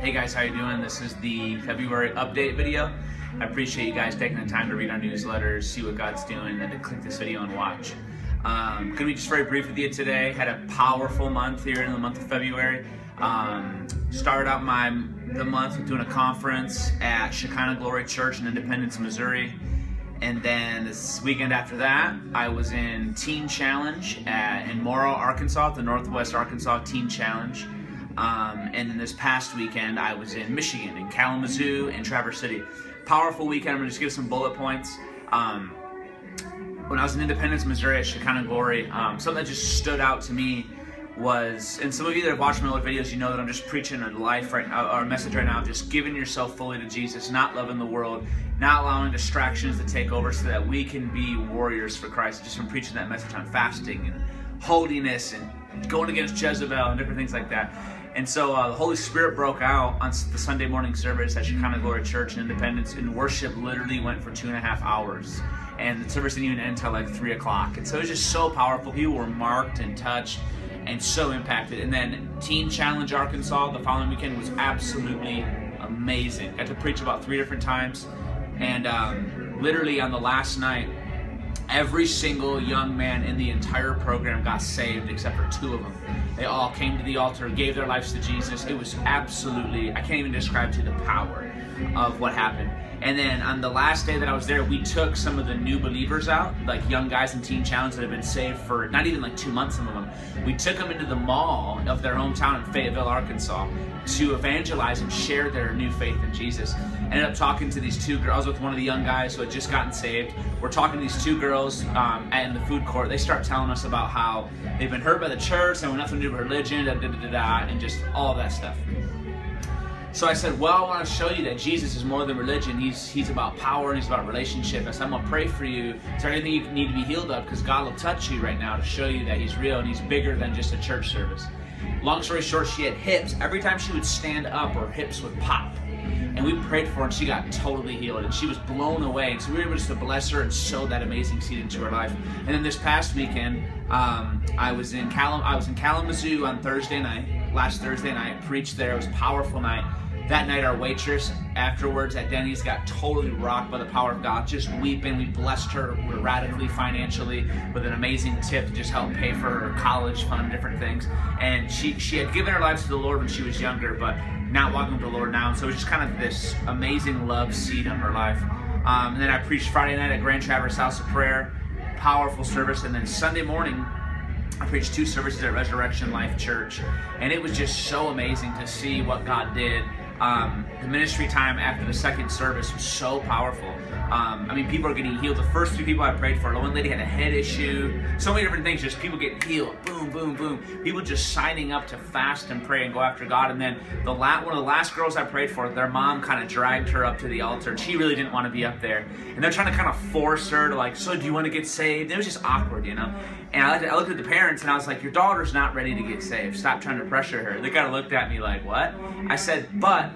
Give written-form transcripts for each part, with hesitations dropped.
Hey guys, how you doing? This is the February update video. I appreciate you guys taking the time to read our newsletters, see what God's doing, and then to click this video and watch. Gonna be just very brief with you today. Had a powerful month here in the month of February. Started out the month with doing a conference at Shekinah Glory Church in Independence, Missouri. And then this weekend after that, I was in Teen Challenge in Morrow, Arkansas, the Northwest Arkansas Teen Challenge. And then this past weekend, I was in Michigan, in Kalamazoo, and Traverse City. Powerful weekend. I'm going to just give some bullet points. When I was in Independence, Missouri at Shekinah Glory, something that just stood out to me was, and some of you that have watched my other videos, you know that I'm just preaching a life right now, or a message right now, just giving yourself fully to Jesus, not loving the world, not allowing distractions to take over so that we can be warriors for Christ. Just from preaching that message on fasting and holiness and going against Jezebel and different things like that. And so the Holy Spirit broke out on the Sunday morning service at Shekinah Glory Church in Independence, and worship literally went for 2.5 hours. And the service didn't even end until like 3 o'clock. And so it was just so powerful. People were marked and touched and so impacted. And then Teen Challenge Arkansas the following weekend was absolutely amazing. Got to preach about 3 different times. And literally on the last night, every single young man in the entire program got saved except for 2 of them. They all came to the altar, gave their lives to Jesus. It was absolutely, I can't even describe to you the power of what happened. And then on the last day that I was there, we took some of the new believers out, like young guys in Teen Challenge that have been saved for not even like 2 months, some of them. We took them into the mall of their hometown in Fayetteville, Arkansas, to evangelize and share their new faith in Jesus. Ended up talking to these 2 girls. I was with one of the young guys who had just gotten saved. We're talking to these 2 girls in the food court. They start telling us about how they've been hurt by the church, and nothing to do with religion, and just all that stuff. So I said, well, I want to show you that Jesus is more than religion. He's about power and he's about relationship. I said, I'm going to pray for you. Is there anything you need to be healed of? Because God will touch you right now to show you that he's real and he's bigger than just a church service. Long story short, she had hips. Every time she would stand up, her hips would pop. And we prayed for her and she got totally healed. And she was blown away. And so we were able just to bless her and sow that amazing seed into her life. And then this past weekend, I was in Kalamazoo on Thursday night. Last Thursday night, preached there. It was a powerful night. That night, our waitress afterwards at Denny's got totally rocked by the power of God, just weeping. We blessed her radically financially with an amazing tip to just help pay for her college fund, different things. And she had given her life to the Lord when she was younger, but not walking with the Lord now. And so it was just kind of this amazing love seed in her life. And then I preached Friday night at Grand Traverse House of Prayer, powerful service. And then Sunday morning, I preached 2 services at Resurrection Life Church. And it was just so amazing to see what God did. The ministry time after the second service was so powerful. I mean, people are getting healed. The first 3 people I prayed for, the one lady had a head issue, so many different things, just people getting healed, boom, boom, boom. People just signing up to fast and pray and go after God. And then one of the last girls I prayed for, their mom kind of dragged her up to the altar. She really didn't want to be up there. And they're trying to kind of force her to like, so do you want to get saved? It was just awkward, you know? And I looked at the parents and I was like, your daughter's not ready to get saved. Stop trying to pressure her. They kind of looked at me like, what? I said, but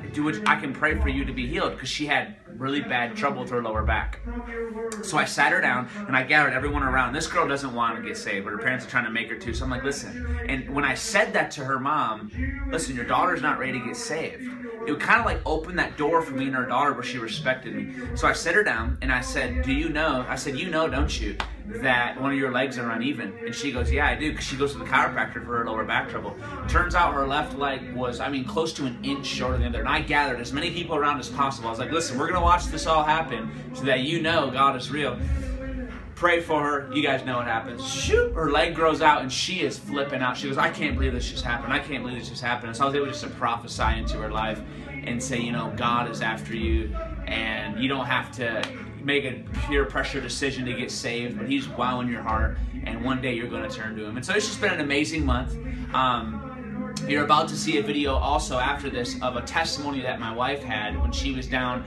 I can pray for you to be healed, because she had really bad trouble with her lower back. So I sat her down and I gathered everyone around. This girl doesn't want to get saved, but her parents are trying to make her to. So I'm like, listen. And when I said that to her mom, listen, your daughter's not ready to get saved. It would kind of like open that door for me and her daughter where she respected me. So I sat her down and I said, do you know? I said, you know, don't you, that one of your legs are uneven? And she goes, yeah, I do, because she goes to the chiropractor for her lower back trouble. Turns out her left leg was, close to an inch shorter than the other. And I gathered as many people around as possible. I was like, listen, we're going to watch this all happen so that you know God is real. Pray for her. You guys know what happens. Shoot, her leg grows out and she is flipping out. She goes, I can't believe this just happened. I can't believe this just happened. And so I was able just to prophesy into her life and say, you know, God is after you, and you don't have to make a peer pressure decision to get saved, but he's wowing your heart, and one day you're going to turn to him. And so it's just been an amazing month. You're about to see a video also after this of a testimony that my wife had when she was down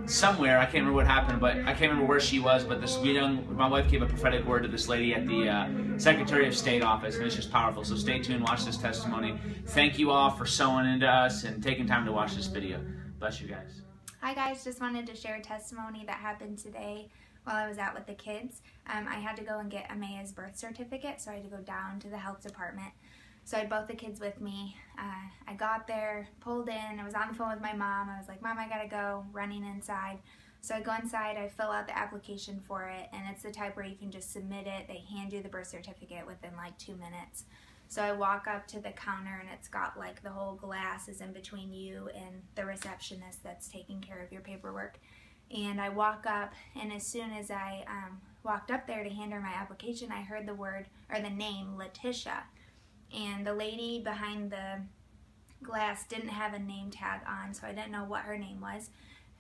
somewhere. I can't remember what happened, but I can't remember where she was, but my wife gave a prophetic word to this lady at the Secretary of State office, and it's just powerful. So stay tuned, watch this testimony. Thank you all for sowing into us and taking time to watch this video. Bless you guys. Hi guys, just wanted to share a testimony that happened today while I was out with the kids. I had to go and get Amaya's birth certificate, so I had to go down to the health department. So I had both the kids with me. I got there, pulled in, I was on the phone with my mom. I was like, Mom, I gotta go, running inside. So I go inside, I fill out the application for it, and it's the type where you can just submit it. They hand you the birth certificate within like 2 minutes. So I walk up to the counter, and it's got like the whole glass is in between you and the receptionist that's taking care of your paperwork. And I walk up, and as soon as I walked up there to hand her my application, I heard the word, or the name, Letitia. And the lady behind the glass didn't have a name tag on, so I didn't know what her name was.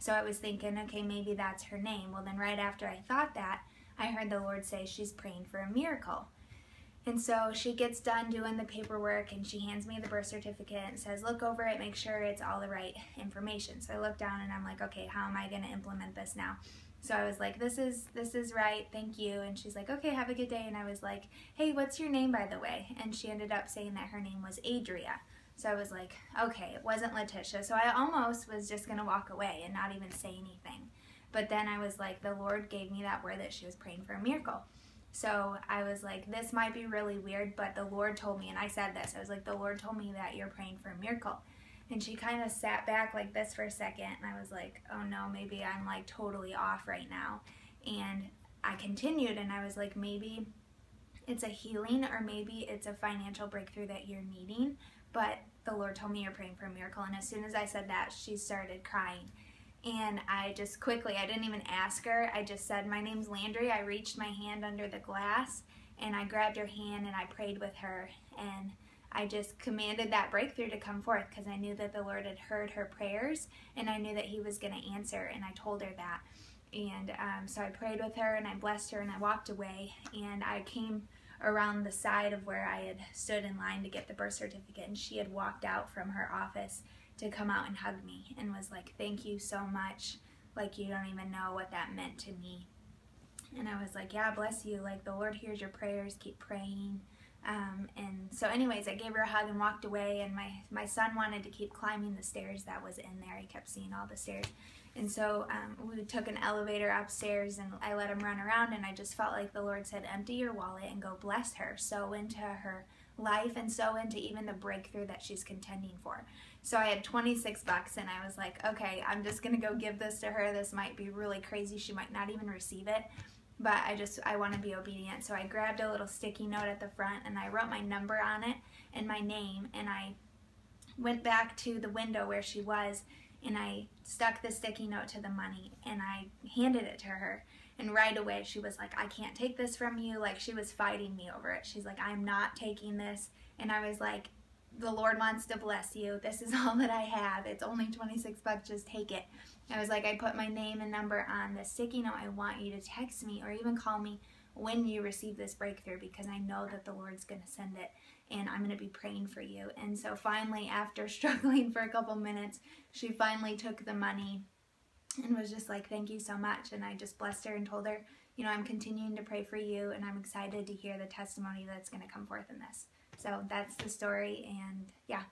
So I was thinking, okay, maybe that's her name. Well, then right after I thought that, I heard the Lord say she's praying for a miracle. And so she gets done doing the paperwork, and she hands me the birth certificate and says, look over it, make sure it's all the right information. So I look down and I'm like, okay, how am I going to implement this now? So I was like, this is right, thank you. And she's like, okay, have a good day. And I was like, hey, what's your name, by the way? And she ended up saying that her name was Adria. So I was like, okay, it wasn't Letitia. So I almost was just going to walk away and not even say anything. But then I was like, the Lord gave me that word that she was praying for a miracle. So I was like, this might be really weird, but the Lord told me, and I said this, I was like, the Lord told me that you're praying for a miracle. And she kind of sat back like this for a second, and I was like, oh no, maybe I'm like totally off right now. And I continued, and I was like, maybe it's a healing, or maybe it's a financial breakthrough that you're needing, but the Lord told me you're praying for a miracle. And as soon as I said that, she started crying. And I just quickly, I didn't even ask her, I just said, my name's Landri. I reached my hand under the glass, and I grabbed her hand, and I prayed with her, and I just commanded that breakthrough to come forth, because I knew that the Lord had heard her prayers, and I knew that He was going to answer, and I told her that. And so I prayed with her, and I blessed her, and I walked away, and I came around the side of where I had stood in line to get the birth certificate, and she had walked out from her office to come out and hug me and was like, thank you so much, like you don't even know what that meant to me. And I was like, yeah, bless you, like the Lord hears your prayers, keep praying. And so anyways, I gave her a hug and walked away, and my son wanted to keep climbing the stairs that was in there. He kept seeing all the stairs. And so we took an elevator upstairs, and I let him run around, and I just felt like the Lord said, empty your wallet and go bless her, sow into her life, and sow into even the breakthrough that she's contending for. So I had $26, and I was like, okay, I'm just gonna go give this to her. This might be really crazy, she might not even receive it, but I want to be obedient. So I grabbed a little sticky note at the front, and I wrote my number on it and my name, and I went back to the window where she was, and I stuck the sticky note to the money, and I handed it to her. And right away she was like, I can't take this from you. Like, she was fighting me over it. She's like, I'm not taking this. And I was like, the Lord wants to bless you. This is all that I have. It's only $26, just take it. I was like, I put my name and number on the sticky note. I want you to text me or even call me when you receive this breakthrough, because I know that the Lord's going to send it, and I'm going to be praying for you. And so finally, after struggling for a couple minutes, she finally took the money and was just like, thank you so much. And I just blessed her and told her, you know, I'm continuing to pray for you, and I'm excited to hear the testimony that's going to come forth in this. So that's the story, and yeah.